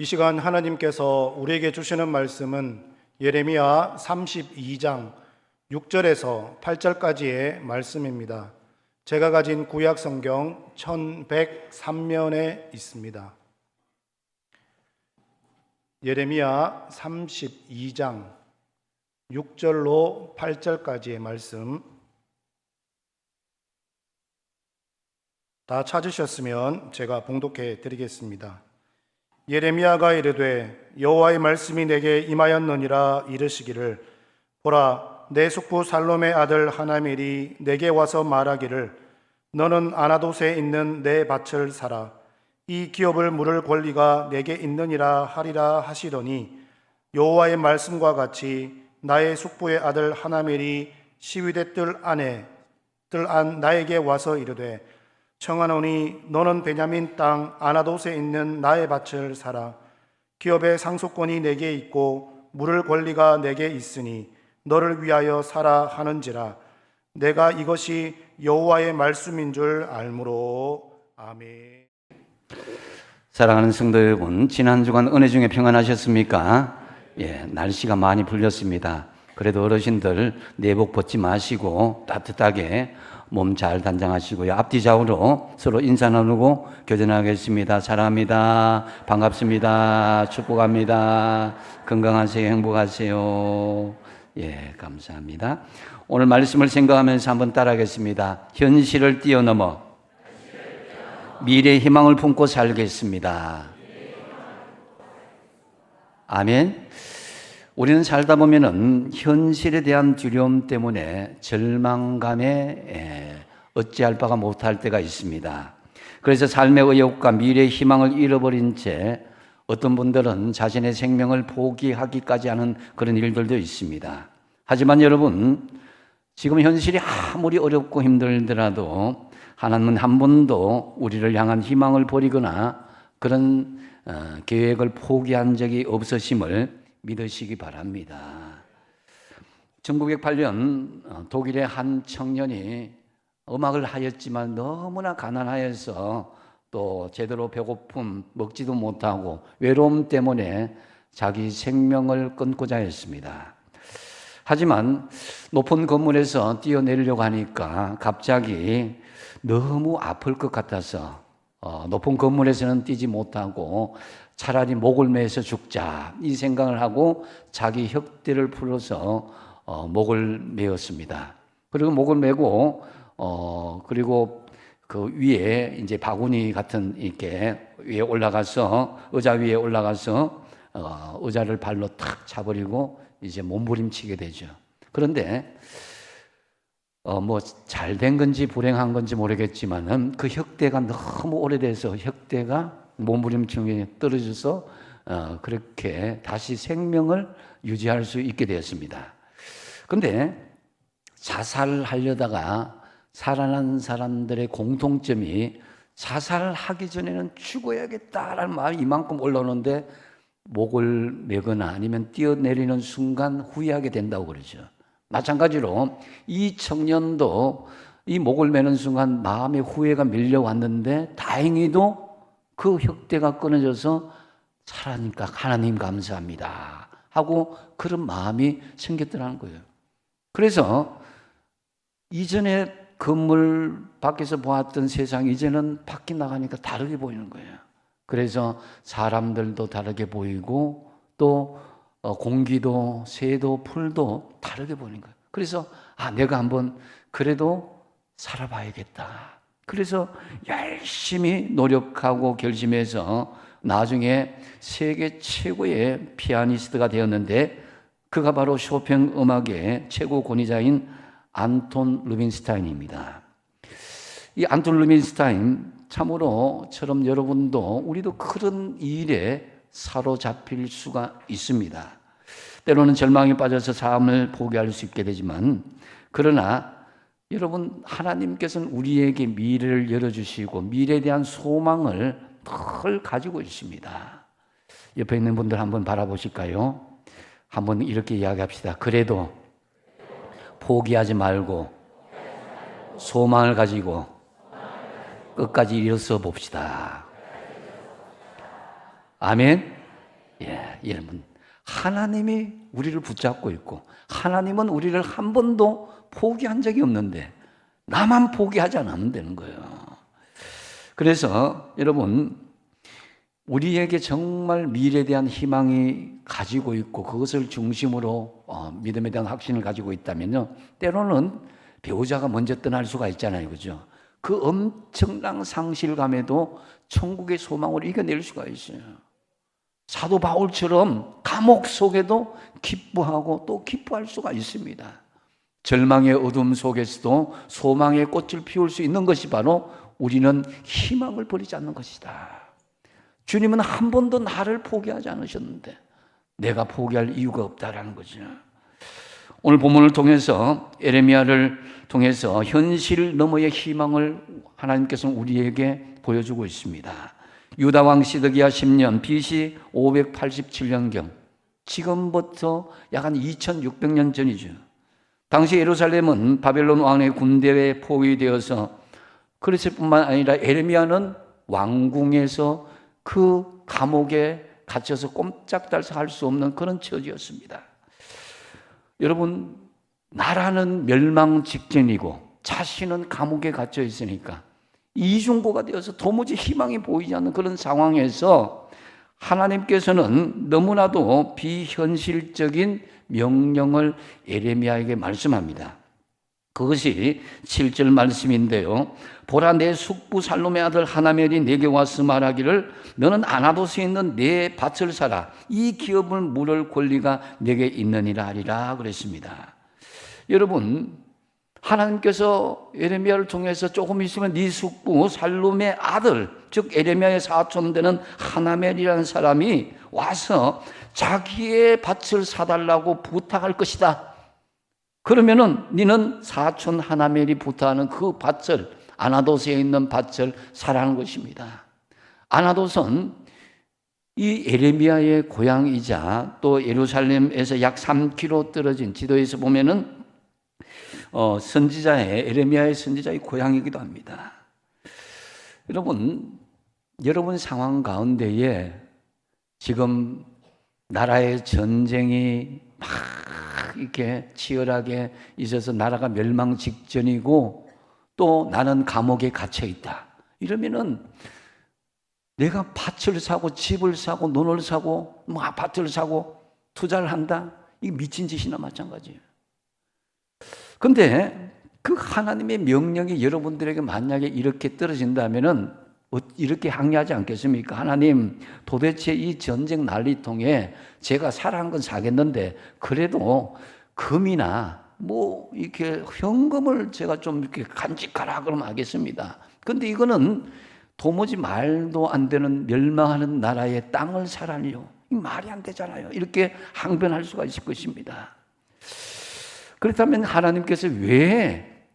이 시간 하나님께서 우리에게 주시는 말씀은 예레미야 32장 6절에서 8절까지의 말씀입니다. 제가 가진 구약 성경 1103면에 있습니다. 예레미야 32장 6절로 8절까지의 말씀 다 찾으셨으면 제가 봉독해 드리겠습니다. 예레미야가 이르되 여호와의 말씀이 내게 임하였느니라 이르시기를 보라 내 숙부 살롬의 아들 하나멜이 내게 와서 말하기를 너는 아나돗에 있는 내 밭을 사라 이 기업을 물을 권리가 내게 있느니라 하리라 하시더니 여호와의 말씀과 같이 나의 숙부의 아들 하나멜이 시위대 뜰 안 나에게 와서 이르되 청하노니 너는 베냐민 땅 아나돗에 있는 나의 밭을 사라 기업의 상속권이 내게 있고 물을 권리가 내게 있으니 너를 위하여 사라 하는지라 내가 이것이 여호와의 말씀인 줄 알므로. 아멘. 사랑하는 성도 여러분, 지난 주간 은혜 중에 평안하셨습니까? 날씨가 많이 풀렸습니다. 그래도 어르신들 내복 벗지 마시고 따뜻하게 몸 잘 단장하시고요. 앞뒤 좌우로 서로 인사 나누고 교전하겠습니다. 사랑합니다. 반갑습니다. 축복합니다. 건강하세요. 행복하세요. 감사합니다. 오늘 말씀을 생각하면서 한번 따라하겠습니다. 현실을 뛰어넘어 미래의 희망을 품고 살겠습니다. 아멘. 우리는 살다 보면은 현실에 대한 두려움 때문에 절망감에 어찌할 바가 못할 때가 있습니다. 그래서 삶의 의욕과 미래의 희망을 잃어버린 채 어떤 분들은 자신의 생명을 포기하기까지 하는 그런 일들도 있습니다. 하지만 여러분, 지금 현실이 아무리 어렵고 힘들더라도 하나님은 한 번도 우리를 향한 희망을 버리거나 그런 계획을 포기한 적이 없으심을 믿으시기 바랍니다. 1908년 독일의 한 청년이 음악을 하였지만 너무나 가난하여서 또 제대로 배고픔 먹지도 못하고 외로움 때문에 자기 생명을 끊고자 했습니다. 하지만 높은 건물에서 뛰어내리려고 하니까 갑자기 너무 아플 것 같아서 높은 건물에서는 뛰지 못하고 차라리 목을 매서 죽자 이 생각을 하고 자기 혓대를 풀어서 목을 메었습니다. 그리고 목을 메고 그리고 그 위에 이제 바구니 같은 이렇게 위에 올라가서 의자 위에 올라가서 의자를 발로 탁 차버리고 이제 몸부림치게 되죠. 그런데 뭐 잘된 건지 불행한 건지 모르겠지만은 그 혓대가 너무 오래돼서 혓대가 몸부림치게 떨어져서 그렇게 다시 생명을 유지할 수 있게 되었습니다. 그런데 자살하려다가 살아난 사람들의 공통점이 자살하기 전에는 죽어야겠다라는 마음이 이만큼 올라오는데 목을 매거나 아니면 뛰어내리는 순간 후회하게 된다고 그러죠. 마찬가지로 이 청년도 이 목을 매는 순간 마음의 후회가 밀려왔는데 다행히도 그 혓대가 끊어져서 살아니까 하나님 감사합니다 하고 그런 마음이 생겼더라는 거예요. 그래서 이전에 건물 밖에서 보았던 세상 이제는 밖에 나가니까 다르게 보이는 거예요. 그래서 사람들도 다르게 보이고 또 공기도 새도 풀도 다르게 보이는 거예요. 그래서 내가 한번 그래도 살아봐야겠다. 그래서 열심히 노력하고 결심해서 나중에 세계 최고의 피아니스트가 되었는데 그가 바로 쇼팽 음악의 최고 권위자인 안톤 루빈스타인입니다. 이 안톤 루빈스타인 참으로 처럼 여러분도 우리도 그런 일에 사로잡힐 수가 있습니다. 때로는 절망에 빠져서 삶을 포기할 수 있게 되지만 그러나 여러분 하나님께서는 우리에게 미래를 열어주시고 미래에 대한 소망을 늘 가지고 있습니다. 옆에 있는 분들 한번 바라보실까요? 한번 이렇게 이야기합시다. 그래도 포기하지 말고 소망을 가지고 끝까지 일어서 봅시다. 아멘. 여러분, 하나님이 우리를 붙잡고 있고 하나님은 우리를 한 번도 포기한 적이 없는데 나만 포기하지 않으면 되는 거예요. 그래서 여러분, 우리에게 정말 미래에 대한 희망이 가지고 있고 그것을 중심으로 믿음에 대한 확신을 가지고 있다면요, 때로는 배우자가 먼저 떠날 수가 있잖아요, 그죠? 그 엄청난 상실감에도 천국의 소망을 이겨낼 수가 있어요. 사도 바울처럼 감옥 속에도 기뻐하고 또 기뻐할 수가 있습니다. 절망의 어둠 속에서도 소망의 꽃을 피울 수 있는 것이 바로 우리는 희망을 버리지 않는 것이다. 주님은 한 번도 나를 포기하지 않으셨는데 내가 포기할 이유가 없다라는 거죠. 오늘 본문을 통해서 에레미야를 통해서 현실 너머의 희망을 하나님께서는 우리에게 보여주고 있습니다. 유다 왕 시드기야 10년 BC 587년경, 지금부터 약 한 2600년 전이죠. 당시 예루살렘은 바벨론 왕의 군대에 포위되어서 그랬을 뿐만 아니라 에레미야는 왕궁에서 그 감옥에 갇혀서 꼼짝달싹 할 수 없는 그런 처지였습니다. 여러분, 나라는 멸망 직전이고 자신은 감옥에 갇혀 있으니까 이중고가 되어서 도무지 희망이 보이지 않는 그런 상황에서 하나님께서는 너무나도 비현실적인 명령을 에레미야에게 말씀합니다. 그것이 7절 말씀인데요. 보라, 내 숙부 살롬의 아들 하나멜이 내게 와서 말하기를 너는 아나도스에 있는 내 밭을 사라. 이 기업을 물을 권리가 내게 있느니라 하리라 그랬습니다. 여러분, 하나님께서 에레미야를 통해서 조금 있으면 네 숙부 살롬의 아들, 즉 에레미야의 사촌 되는 하나멜이라는 사람이 와서 자기의 밭을 사달라고 부탁할 것이다. 그러면은 너는 사촌 하나멜이 부탁하는 그 밭을, 아나도스에 있는 밭을 사라는 것입니다. 아나도스는 이 에레미야의 고향이자 또 예루살렘에서 약 3km 떨어진, 지도에서 보면은 선지자의, 에레미야의 선지자의 고향이기도 합니다. 여러분 상황 가운데에 지금 나라의 전쟁이 막 이렇게 치열하게 있어서 나라가 멸망 직전이고 또 나는 감옥에 갇혀 있다. 이러면은 내가 밭을 사고 집을 사고 논을 사고 뭐 아파트를 사고 투자를 한다? 이게 미친 짓이나 마찬가지예요. 그런데 그 하나님의 명령이 여러분들에게 만약에 이렇게 떨어진다면은 이렇게 항의하지 않겠습니까? 하나님, 도대체 이 전쟁 난리통에 제가 사라는 건 사겠는데 그래도 금이나 뭐 이렇게 현금을 제가 좀 이렇게 간직하라 그러면 하겠습니다. 근데 이거는 도무지 말도 안 되는 멸망하는 나라의 땅을 사라니요. 이 말이 안 되잖아요. 이렇게 항변할 수가 있을 것입니다. 그렇다면 하나님께서 왜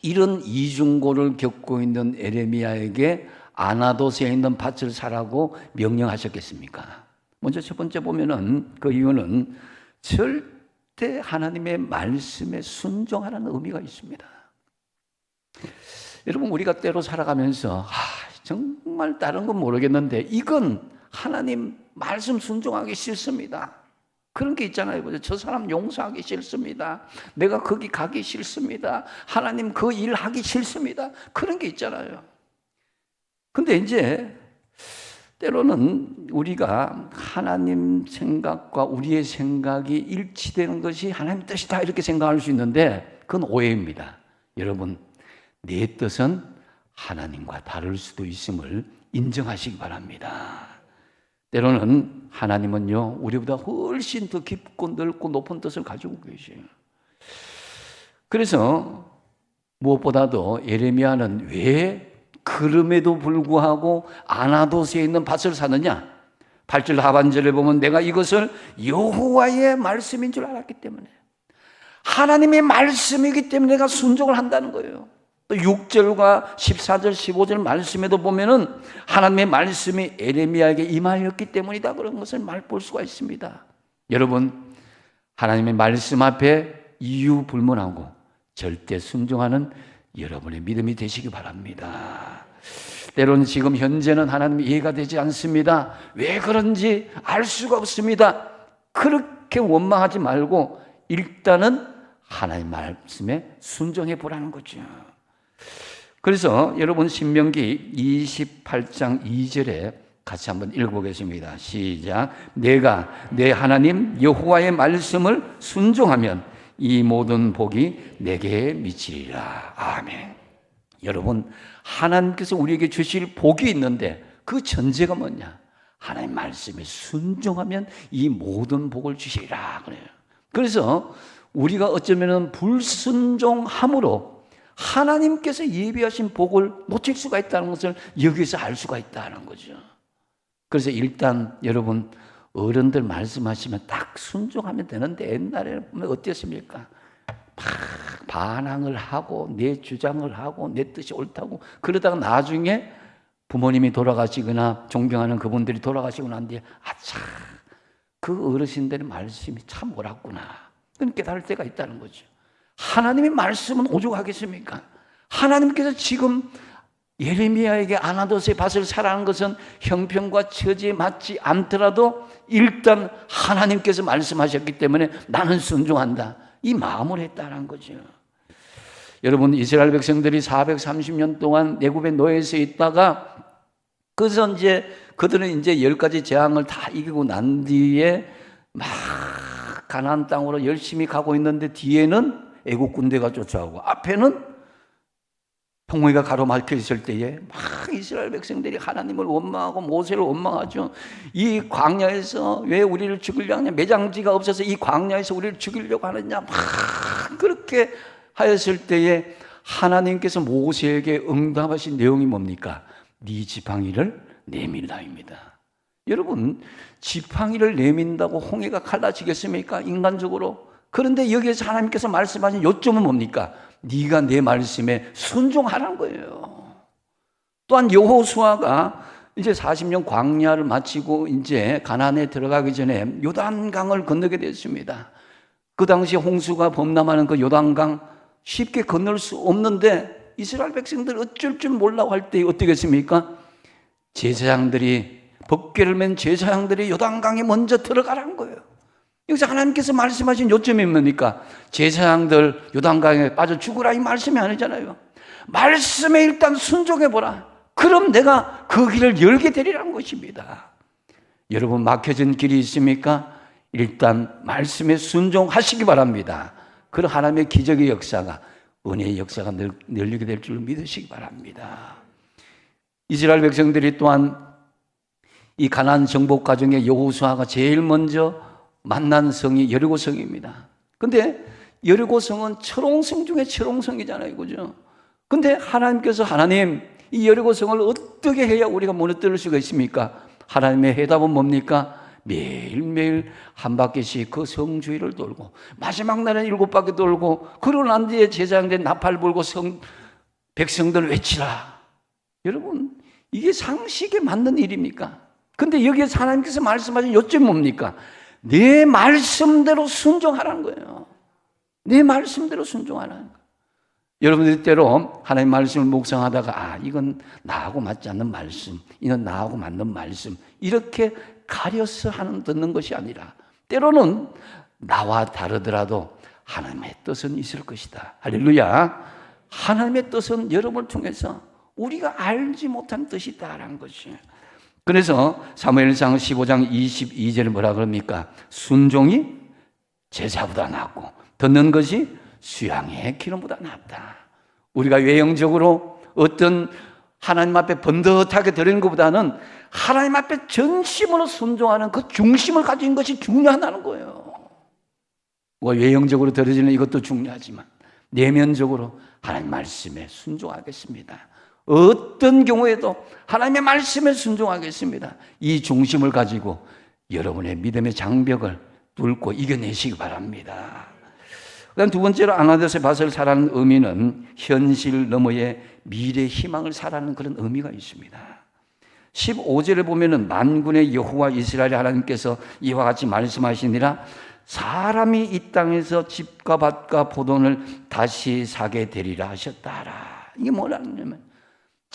이런 이중고를 겪고 있는 에레미야에게 아나도스에 있는 밭을 사라고 명령하셨겠습니까? 먼저 첫 번째 보면은 그 이유는 절대 하나님의 말씀에 순종하라는 의미가 있습니다. 여러분, 우리가 때로 살아가면서 정말 다른 건 모르겠는데 이건 하나님 말씀 순종하기 싫습니다. 그런 게 있잖아요. 저 사람 용서하기 싫습니다. 내가 거기 가기 싫습니다. 하나님 그 일 하기 싫습니다. 그런 게 있잖아요. 근데 이제 때로는 우리가 하나님 생각과 우리의 생각이 일치되는 것이 하나님 뜻이다 이렇게 생각할 수 있는데 그건 오해입니다. 여러분, 내 뜻은 하나님과 다를 수도 있음을 인정하시기 바랍니다. 때로는 하나님은요, 우리보다 훨씬 더 깊고 넓고 높은 뜻을 가지고 계세요. 그래서 무엇보다도 예레미야는 왜 그럼에도 불구하고 아나도스에 있는 밭을 사느냐? 8절 하반절에 보면 내가 이것을 여호와의 말씀인 줄 알았기 때문에, 하나님의 말씀이기 때문에 내가 순종을 한다는 거예요. 또 6절과 14절, 15절 말씀에도 보면은 하나님의 말씀이 에레미야에게 임하였기 때문이다 그런 것을 볼 수가 있습니다. 여러분, 하나님의 말씀 앞에 이유 불문하고 절대 순종하는 여러분의 믿음이 되시기 바랍니다. 때로는 지금 현재는 하나님 이해가 되지 않습니다. 왜 그런지 알 수가 없습니다. 그렇게 원망하지 말고 일단은 하나님 말씀에 순종해 보라는 거죠. 그래서 여러분 신명기 28장 2절에 같이 한번 읽어보겠습니다. 시작. 내가 내 하나님 여호와의 말씀을 순종하면 이 모든 복이 내게 미치리라. 아멘. 여러분, 하나님께서 우리에게 주실 복이 있는데 그 전제가 뭐냐? 하나님 말씀에 순종하면 이 모든 복을 주시리라 그래요. 그래서 우리가 어쩌면 불순종함으로 하나님께서 예비하신 복을 놓칠 수가 있다는 것을 여기서 알 수가 있다는 거죠. 그래서 일단 여러분, 어른들 말씀하시면 딱 순종하면 되는데 옛날에 보면 어땠습니까? 막 반항을 하고 내 주장을 하고 내 뜻이 옳다고 그러다가 나중에 부모님이 돌아가시거나 존경하는 그분들이 돌아가시고 난 뒤에 아차, 그 어르신들의 말씀이 참 옳았구나, 그건 깨달을 때가 있다는 거죠. 하나님의 말씀은 오죽하겠습니까? 하나님께서 지금 예레미야에게 아나돗의 밭을 사라는 것은 형편과 처지에 맞지 않더라도 일단 하나님께서 말씀하셨기 때문에 나는 순종한다, 이 마음을 했다는 거죠. 여러분, 이스라엘 백성들이 430년 동안 애굽의 노예에서 있다가 그래서 이제 그들은 이제 10가지 재앙을 다 이기고 난 뒤에 막 가나안 땅으로 열심히 가고 있는데 뒤에는 애국 군대가 쫓아오고 앞에는 홍해가 가로막혀 있을 때에 막 이스라엘 백성들이 하나님을 원망하고 모세를 원망하죠. 이 광야에서 왜 우리를 죽이려고 하냐, 매장지가 없어서 이 광야에서 우리를 죽이려고 하느냐, 막 그렇게 하였을 때에 하나님께서 모세에게 응답하신 내용이 뭡니까? 네 지팡이를 내밀라입니다. 여러분, 지팡이를 내민다고 홍해가 갈라지겠습니까? 인간적으로. 그런데 여기에서 하나님께서 말씀하신 요점은 뭡니까? 네가 내 말씀에 순종하라는 거예요. 또한 여호수아가 이제 40년 광야를 마치고 이제 가나안에 들어가기 전에 요단강을 건너게 됐습니다. 그 당시 홍수가 범람하는 그 요단강 쉽게 건널 수 없는데 이스라엘 백성들 어쩔 줄 몰라고 할 때 어떻게 했습니까? 제사장들이, 법궤를 맨 제사장들이 요단강에 먼저 들어가라는 거예요. 여기서 하나님께서 말씀하신 요점이 뭡니까? 제사장들 요단강에 빠져 죽으라, 이 말씀이 아니잖아요. 말씀에 일단 순종해보라. 그럼 내가 그 길을 열게 되리라는 것입니다. 여러분, 막혀진 길이 있습니까? 일단 말씀에 순종하시기 바랍니다. 그런 하나님의 기적의 역사가, 은혜의 역사가 열리게 될 줄 믿으시기 바랍니다. 이스라엘 백성들이 또한 이 가나안 정복 과정에 여호수아가 제일 먼저 만난 성이 여리고성입니다. 근데 여리고성은 철옹성 중에 철옹성이잖아요, 그죠? 근데 하나님께서 하나님, 이 여리고성을 어떻게 해야 우리가 무너뜨릴 수가 있습니까? 하나님의 해답은 뭡니까? 매일매일 한 바퀴씩 그 성 주위를 돌고 마지막 날엔 7바퀴 돌고 그러고 난 뒤에 제사장들 나팔 불고 백성들 외치라. 여러분, 이게 상식에 맞는 일입니까? 근데 여기에서 하나님께서 말씀하신 요점이 뭡니까? 내 말씀대로 순종하라는 거예요. 내 말씀대로 순종하라는 거예요. 여러분들 때로 하나님 말씀을 묵상하다가 이건 나하고 맞지 않는 말씀, 이건 나하고 맞는 말씀, 이렇게 가려서 듣는 것이 아니라 때로는 나와 다르더라도 하나님의 뜻은 있을 것이다. 할렐루야. 하나님의 뜻은 여러분을 통해서 우리가 알지 못한 뜻이 있다라는 것이에요. 그래서 사무엘상 15장 22절에 뭐라 그럽니까? 순종이 제사보다 낫고 듣는 것이 수양의 기름보다 낫다. 우리가 외형적으로 어떤 하나님 앞에 번듯하게 드리는 것보다는 하나님 앞에 전심으로 순종하는 그 중심을 가진 것이 중요하다는 거예요. 외형적으로 드려지는 이것도 중요하지만 내면적으로 하나님 말씀에 순종하겠습니다. 어떤 경우에도 하나님의 말씀에 순종하겠습니다. 이 중심을 가지고 여러분의 믿음의 장벽을 뚫고 이겨내시기 바랍니다. 그다음 두 번째로 아나돗의 밭을 사라는 의미는 현실 너머의 미래 희망을 사라는 그런 의미가 있습니다. 15절에 보면은 만군의 여호와 이스라엘 하나님께서 이와 같이 말씀하시니라, 사람이 이 땅에서 집과 밭과 포도를 다시 사게 되리라 하셨다라. 이게 뭐라는 거냐면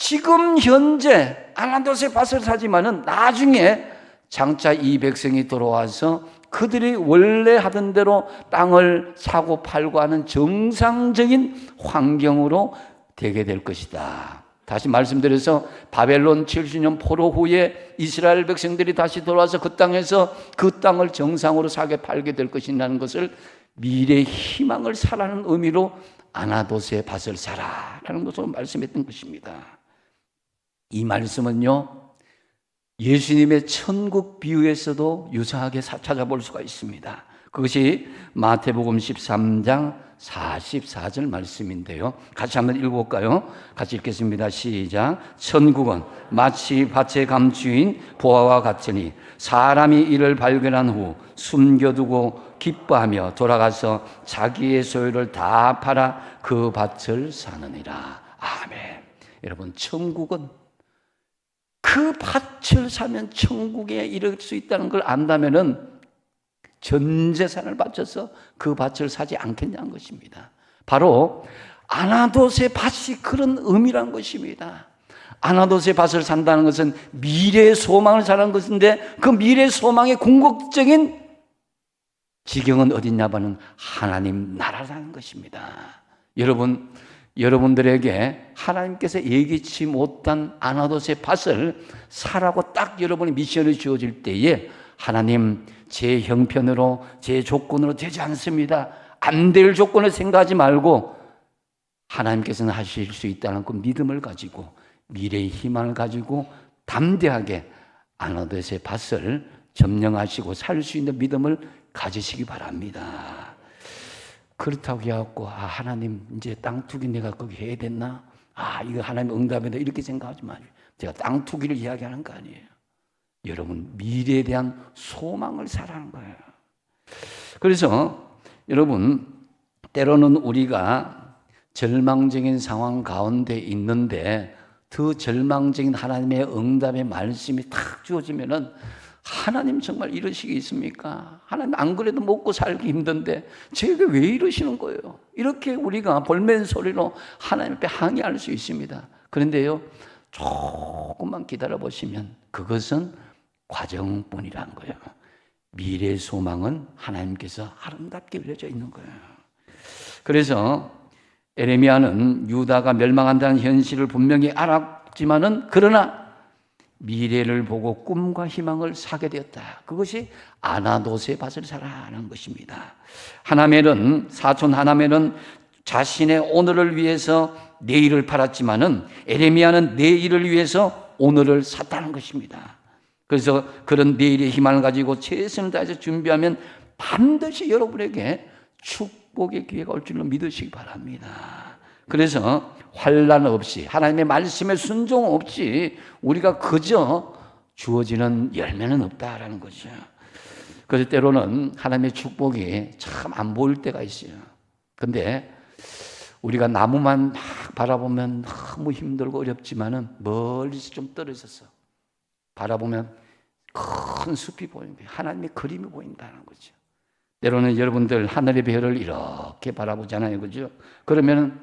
지금 현재 아나도스의 밭을 사지만은 나중에 장차 이 백성이 돌아와서 그들이 원래 하던 대로 땅을 사고 팔고 하는 정상적인 환경으로 되게 될 것이다. 다시 말씀드려서 바벨론 70년 포로 후에 이스라엘 백성들이 다시 돌아와서 그 땅에서 그 땅을 정상으로 사게 팔게 될 것이라는 것을 미래의 희망을 사라는 의미로 아나도스의 밭을 사라라는 것으로 말씀했던 것입니다. 이 말씀은요, 예수님의 천국 비유에서도 유사하게 찾아볼 수가 있습니다. 그것이 마태복음 13장 44절 말씀인데요. 같이 한번 읽어볼까요? 같이 읽겠습니다. 시작. 천국은 마치 밭의 감추인 보화와 같으니 사람이 이를 발견한 후 숨겨두고 기뻐하며 돌아가서 자기의 소유를 다 팔아 그 밭을 사느니라. 아멘. 여러분, 천국은 그 밭을 사면 천국에 이를 수 있다는 걸 안다면은 전 재산을 바쳐서 그 밭을 사지 않겠냐는 것입니다. 바로 아나도스의 밭이 그런 의미란 것입니다. 아나도스의 밭을 산다는 것은 미래의 소망을 사는 것인데 그 미래의 소망의 궁극적인 지경은 어디냐면은 하나님 나라라는 것입니다. 여러분들에게 하나님께서 예기치 못한 아나도스의 밭을 사라고 딱 여러분의 미션이 주어질 때에 하나님, 제 형편으로 제 조건으로 되지 않습니다. 안 될 조건을 생각하지 말고 하나님께서는 하실 수 있다는 그 믿음을 가지고 미래의 희망을 가지고 담대하게 아나도스의 밭을 점령하시고 살 수 있는 믿음을 가지시기 바랍니다. 그렇다고 해갖고 하나님 이제 땅 투기 내가 거기 해야 됐나? 이거 하나님 응답이다 이렇게 생각하지 마세요. 제가 땅 투기를 이야기하는 거 아니에요. 여러분 미래에 대한 소망을 사라는 거예요. 그래서 여러분 때로는 우리가 절망적인 상황 가운데 있는데 그 절망적인 하나님의 응답의 말씀이 탁 주어지면은 하나님 정말 이러시기 있습니까? 하나님 안 그래도 먹고 살기 힘든데 제게 왜 이러시는 거예요? 이렇게 우리가 볼멘 소리로 하나님 앞에 항의할 수 있습니다. 그런데요, 조금만 기다려 보시면 그것은 과정뿐이라는 거예요. 미래의 소망은 하나님께서 아름답게 그려져 있는 거예요. 그래서 에레미야는 유다가 멸망한다는 현실을 분명히 알았지만은 그러나 미래를 보고 꿈과 희망을 사게 되었다. 그것이 아나도스의 밭을 사라는 것입니다. 사촌 하나멜은 자신의 오늘을 위해서 내일을 팔았지만은 에레미야는 내일을 위해서 오늘을 샀다는 것입니다. 그래서 그런 내일의 희망을 가지고 최선을 다해서 준비하면 반드시 여러분에게 축복의 기회가 올 줄로 믿으시기 바랍니다. 그래서 환난 없이 하나님의 말씀에 순종 없이 우리가 그저 주어지는 열매는 없다라는 거죠. 그래서 때로는 하나님의 축복이 참 안 보일 때가 있어요. 근데 우리가 나무만 막 바라보면 너무 힘들고 어렵지만은 멀리서 좀 떨어져서 바라보면 큰 숲이 보이는 하나님의 그림이 보인다는 거죠. 때로는 여러분들 하늘의 별을 이렇게 바라보잖아요, 그죠? 그러면은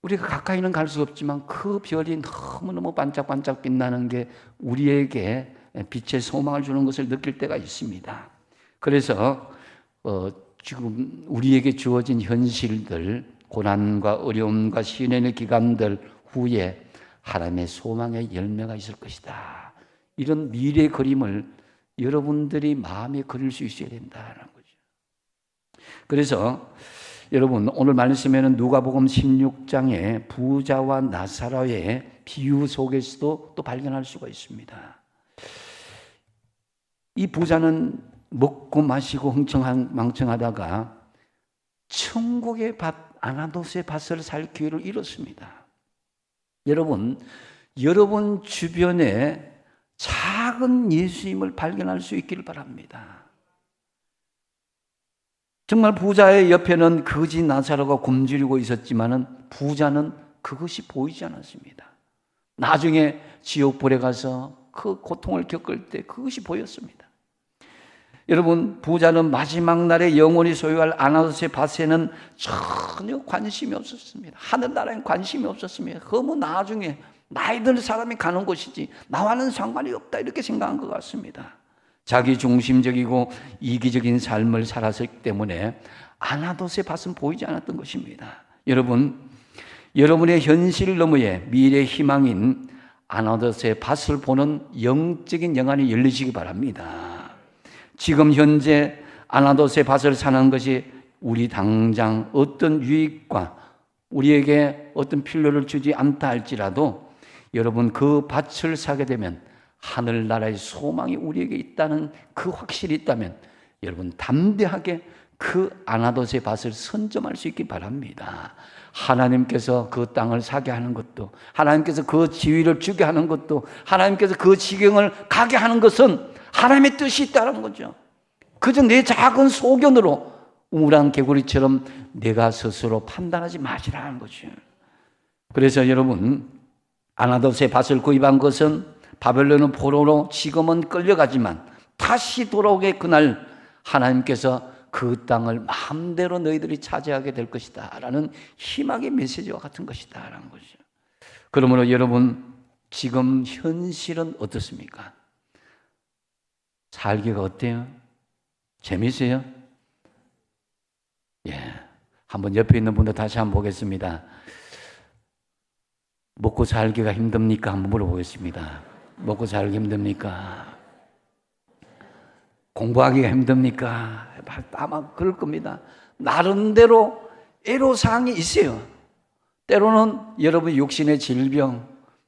우리가 가까이는 갈 수 없지만 그 별이 너무너무 반짝반짝 빛나는 게 우리에게 빛의 소망을 주는 것을 느낄 때가 있습니다. 그래서 지금 우리에게 주어진 현실들, 고난과 어려움과 시련의 기간들 후에 하나님의 소망의 열매가 있을 것이다. 이런 미래 그림을 여러분들이 마음에 그릴 수 있어야 된다는 거죠. 그래서 여러분 오늘 말씀에는 누가복음 16장의 부자와 나사로의 비유 속에서도 또 발견할 수가 있습니다. 이 부자는 먹고 마시고 흥청망청하다가 천국의 밭 아나도스의 밭을 살 기회를 잃었습니다. 여러분 주변에 작은 예수님을 발견할 수 있기를 바랍니다. 정말 부자의 옆에는 거지 나사로가 굶주리고 있었지만은 부자는 그것이 보이지 않았습니다. 나중에 지옥불에 가서 그 고통을 겪을 때 그것이 보였습니다. 여러분 부자는 마지막 날에 영원히 소유할 아나도스의 밭에는 전혀 관심이 없었습니다. 하늘나라엔 관심이 없었습니다. 너무 나중에 나이들 사람이 가는 곳이지 나와는 상관이 없다 이렇게 생각한 것 같습니다. 자기 중심적이고 이기적인 삶을 살았기 때문에 아나돗의 밭은 보이지 않았던 것입니다. 여러분, 여러분의 현실 너머에 미래 희망인 아나돗의 밭을 보는 영적인 영안이 열리시기 바랍니다. 지금 현재 아나돗의 밭을 사는 것이 우리 당장 어떤 유익과 우리에게 어떤 필요를 주지 않다 할지라도 여러분 그 밭을 사게 되면 하늘나라의 소망이 우리에게 있다는 그 확실이 있다면 여러분 담대하게 그 아나돗의 밭을 선점할 수 있기 바랍니다. 하나님께서 그 땅을 사게 하는 것도, 하나님께서 그 지위를 주게 하는 것도, 하나님께서 그 지경을 가게 하는 것은 하나님의 뜻이 있다는 거죠. 그저 내 작은 소견으로 우물안 개구리처럼 내가 스스로 판단하지 마시라는 거죠. 그래서 여러분, 아나돗의 밭을 구입한 것은 바벨론의 포로로 지금은 끌려가지만 다시 돌아오게 그날 하나님께서 그 땅을 마음대로 너희들이 차지하게 될 것이다 라는 희망의 메시지와 같은 것이다 라는 거죠. 그러므로 여러분, 지금 현실은 어떻습니까? 살기가 어때요? 재미있어요? 예, 한번 옆에 있는 분들 다시 한번 보겠습니다. 먹고 살기가 힘듭니까? 한번 물어보겠습니다. 먹고 살기 힘듭니까? 공부하기가 힘듭니까? 아마 그럴 겁니다. 나름대로 애로사항이 있어요. 때로는 여러분 육신의 질병,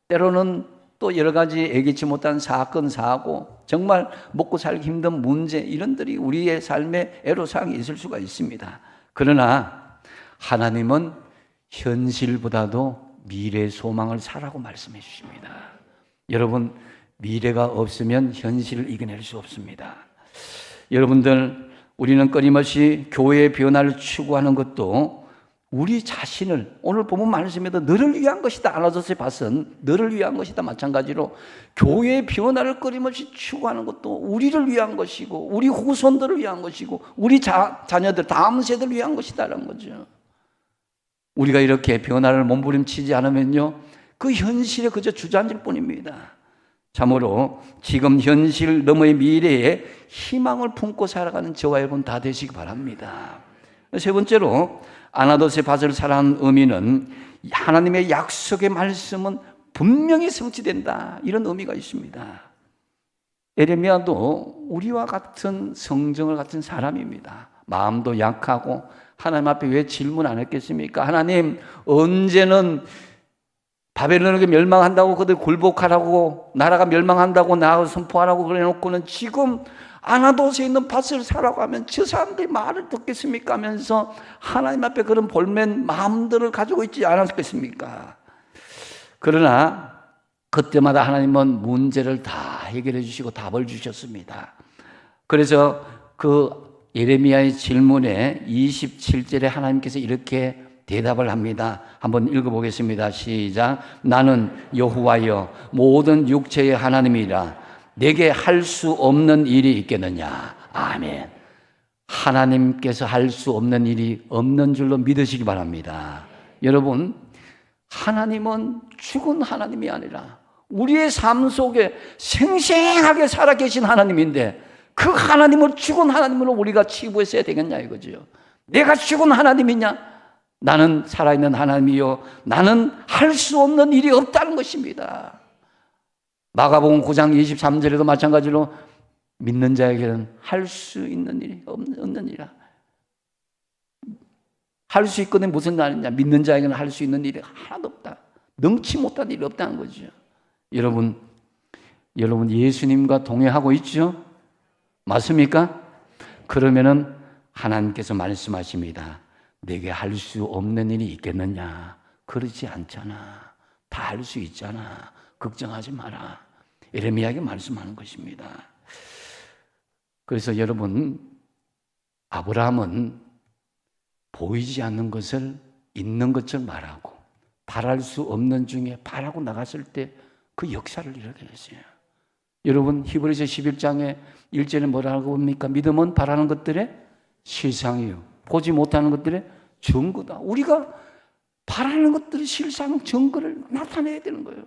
때로는 또 여러 가지 예기치 못한 사건, 사고, 정말 먹고 살기 힘든 문제, 이런들이 우리의 삶에 애로사항이 있을 수가 있습니다. 그러나 하나님은 현실보다도 미래의 소망을 사라고 말씀해 주십니다. 여러분, 미래가 없으면 현실을 이겨낼 수 없습니다. 여러분들, 우리는 끊임없이 교회의 변화를 추구하는 것도 우리 자신을, 오늘 본문 말씀에도 너를 위한 것이다, 아나돗의 밭은 너를 위한 것이다 마찬가지로 교회의 변화를 끊임없이 추구하는 것도 우리를 위한 것이고 우리 후손들을 위한 것이고 우리 자녀들, 다음 세대를 위한 것이다라는 거죠. 우리가 이렇게 변화를 몸부림치지 않으면요, 그 현실에 그저 주저앉을 뿐입니다. 참으로 지금 현실 너머의 미래에 희망을 품고 살아가는 저와 여러분 다 되시기 바랍니다. 세 번째로 아나돗의 밭을 사라는 의미는 하나님의 약속의 말씀은 분명히 성취된다, 이런 의미가 있습니다. 에레미야도 우리와 같은 성정을 갖춘 사람입니다. 마음도 약하고 하나님 앞에 왜 질문 안 했겠습니까? 하나님, 언제는 바벨론에게 멸망한다고 그들 굴복하라고, 나라가 멸망한다고 나하고 선포하라고 그래놓고는 지금 아나돗에 있는 밭을 사라고 하면 저 사람들이 말을 듣겠습니까? 하면서 하나님 앞에 그런 볼멘 마음들을 가지고 있지 않았겠습니까? 그러나 그때마다 하나님은 문제를 다 해결해 주시고 답을 주셨습니다. 그래서 그 예레미야의 질문에 27절에 하나님께서 이렇게 대답을 합니다. 한번 읽어보겠습니다. 시작. 나는 여호와여 모든 육체의 하나님이라 내게 할 수 없는 일이 있겠느냐. 아멘. 하나님께서 할 수 없는 일이 없는 줄로 믿으시기 바랍니다. 여러분, 하나님은 죽은 하나님이 아니라 우리의 삶 속에 생생하게 살아계신 하나님인데 그 하나님을 죽은 하나님으로 우리가 치부했어야 되겠냐 이거죠. 내가 죽은 하나님이냐? 나는 살아있는 하나님이요, 나는 할 수 없는 일이 없다는 것입니다. 마가복음 9장 23절에도 마찬가지로 믿는 자에게는 할 수 있는 일이 없는 일이라. 할 수 있거든 무슨 말이냐? 믿는 자에게는 할 수 있는 일이 하나도 없다. 능치 못한 일이 없다는 거죠. 여러분 예수님과 동행하고 있죠? 맞습니까? 그러면은 하나님께서 말씀하십니다. 내게 할 수 없는 일이 있겠느냐? 그렇지 않잖아. 다 할 수 있잖아. 걱정하지 마라. 예레미야에게 말씀하는 것입니다. 그래서 여러분, 아브라함은 보이지 않는 것을 있는 것처럼 말하고 바랄 수 없는 중에 바라고 나갔을 때 그 역사를 이루게 됐어요. 여러분, 히브리서 11장에 1절에 뭐라고 합니까? 믿음은 바라는 것들의 실상이요, 보지 못하는 것들의 증거다. 우리가 바라는 것들의 실상, 증거를 나타내야 되는 거예요.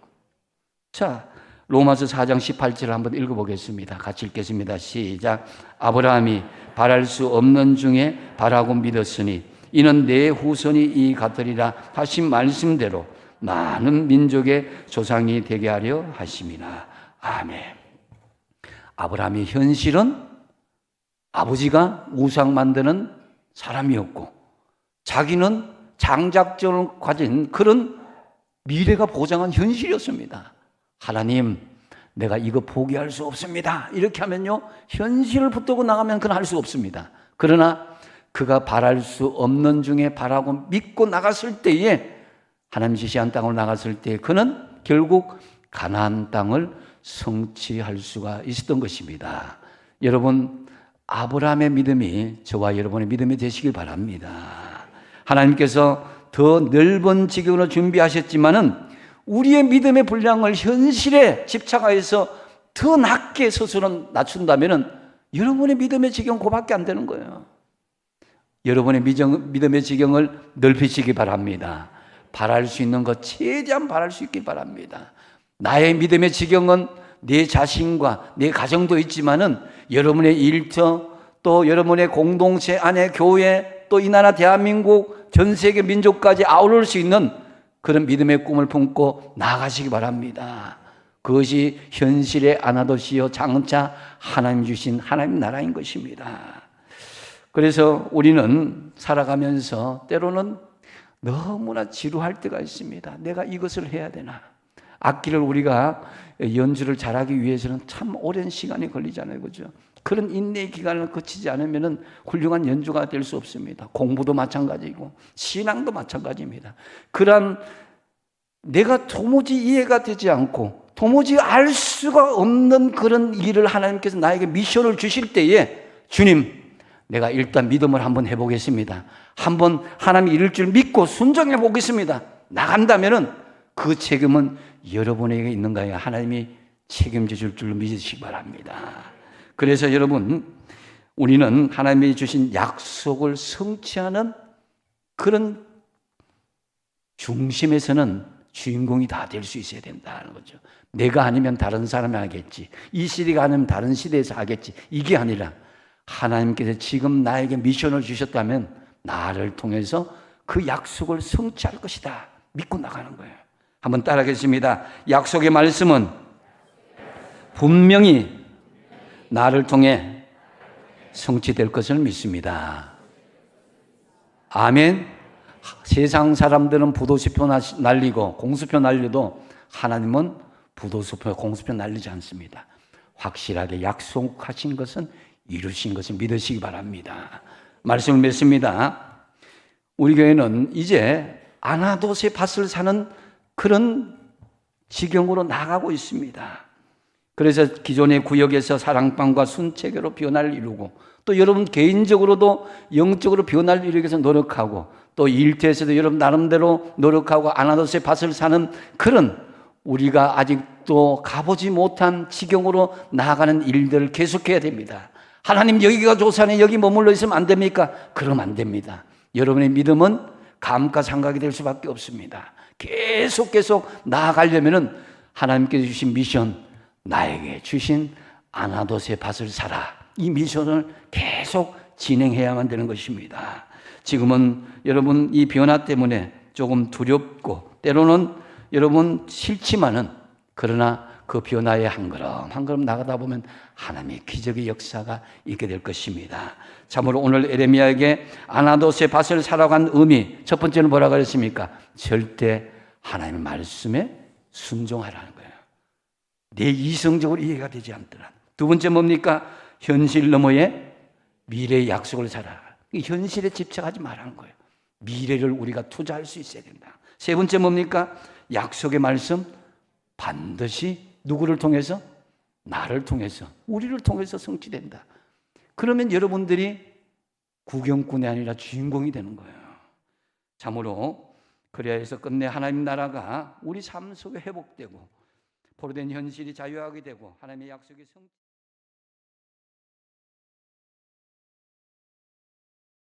자, 로마서 4장 18절을 한번 읽어보겠습니다. 같이 읽겠습니다. 시작. 아브라함이 바랄 수 없는 중에 바라고 믿었으니 이는 내 후손이 이 같으리라 하신 말씀대로 많은 민족의 조상이 되게 하려 하심이나. 아멘. 아브라함의 현실은 아버지가 우상 만드는 사람이었고 자기는 장작전을 가진 그런 미래가 보장한 현실이었습니다. 하나님, 내가 이거 포기할 수 없습니다. 이렇게 하면요, 현실을 붙들고 나가면 그건 할 수 없습니다. 그러나 그가 바랄 수 없는 중에 바라고 믿고 나갔을 때에, 하나님 지시한 땅으로 나갔을 때 그는 결국 가나안 땅을 성취할 수가 있었던 것입니다. 여러분, 아브라함의 믿음이 저와 여러분의 믿음이 되시길 바랍니다. 하나님께서 더 넓은 지경으로 준비하셨지만은 우리의 믿음의 분량을 현실에 집착하여서 더 낮게 스스로 낮춘다면은 여러분의 믿음의 지경은 그밖에 안 되는 거예요. 여러분의 믿음의 지경을 넓히시기 바랍니다. 바랄 수 있는 것 최대한 바랄 수 있길 바랍니다. 나의 믿음의 지경은 내 자신과 내 가정도 있지만은 여러분의 일터, 또 여러분의 공동체 안에 교회, 또 이 나라 대한민국 전 세계 민족까지 아우를 수 있는 그런 믿음의 꿈을 품고 나아가시기 바랍니다. 그것이 현실의 아나도시요 장차 하나님 주신 하나님 나라인 것입니다. 그래서 우리는 살아가면서 때로는 너무나 지루할 때가 있습니다. 내가 이것을 해야 되나? 악기를 우리가 연주를 잘하기 위해서는 참 오랜 시간이 걸리잖아요. 그죠? 그런 인내의 기간을 거치지 않으면 훌륭한 연주가 될 수 없습니다. 공부도 마찬가지고 신앙도 마찬가지입니다. 그런 내가 도무지 이해가 되지 않고 도무지 알 수가 없는 그런 일을 하나님께서 나에게 미션을 주실 때에 주님, 내가 일단 믿음을 한번 해보겠습니다. 한번 하나님이 이룰 줄 믿고 순종해 보겠습니다. 나간다면은 그 책임은 여러분에게 있는 거예요. 하나님이 책임져 줄 줄로 믿으시기 바랍니다. 그래서 여러분, 우리는 하나님이 주신 약속을 성취하는 그런 중심에서는 주인공이 다 될 수 있어야 된다는 거죠. 내가 아니면 다른 사람이 하겠지, 이 시대가 아니면 다른 시대에서 하겠지, 이게 아니라 하나님께서 지금 나에게 미션을 주셨다면 나를 통해서 그 약속을 성취할 것이다 믿고 나가는 거예요. 한번 따라하겠습니다. 약속의 말씀은 분명히 나를 통해 성취될 것을 믿습니다. 아멘. 세상 사람들은 부도수표 날리고 공수표 날려도 하나님은 부도수표, 공수표 날리지 않습니다. 확실하게 약속하신 것은 이루신 것을 믿으시기 바랍니다. 말씀을 맺습니다. 우리 교회는 이제 아나돗의 밭을 사는 그런 지경으로 나가고 있습니다. 그래서 기존의 구역에서 사랑방과 순체계로 변화를 이루고, 또 여러분 개인적으로도 영적으로 변화를 이루기 위해서 노력하고, 또 일터에서도 여러분 나름대로 노력하고 아나돗의 밭을 사는 그런 우리가 아직도 가보지 못한 지경으로 나아가는 일들을 계속해야 됩니다. 하나님, 여기가 조산에 여기 머물러 있으면 안 됩니까? 그러면 안 됩니다. 여러분의 믿음은 감가상각이 될 수밖에 없습니다. 계속 나아가려면은 하나님께서 주신 미션, 나에게 주신 아나돗의 밭을 사라, 이 미션을 계속 진행해야만 되는 것입니다. 지금은 여러분 이 변화 때문에 조금 두렵고 때로는 여러분 싫지만은, 그러나 그 변화에 한 걸음 나가다 보면 하나님의 기적의 역사가 있게 될 것입니다. 참으로 오늘 에레미야에게 아나돗의 밭을 살아간 의미, 첫 번째는 뭐라고 그랬습니까? 절대 하나님의 말씀에 순종하라는 거예요. 내 이성적으로 이해가 되지 않더라. 두 번째 뭡니까? 현실 너머의 미래의 약속을 살아라. 현실에 집착하지 말라는 거예요. 미래를 우리가 투자할 수 있어야 된다. 세 번째 뭡니까? 약속의 말씀, 반드시 누구를 통해서? 나를 통해서, 우리를 통해서 성취된다. 그러면 여러분들이 구경꾼이 아니라 주인공이 되는 거예요. 참으로 그래야 해서 끝내 하나님 나라가 우리 삶 속에 회복되고 포로된 현실이 자유하게 되고 하나님의 약속이 성취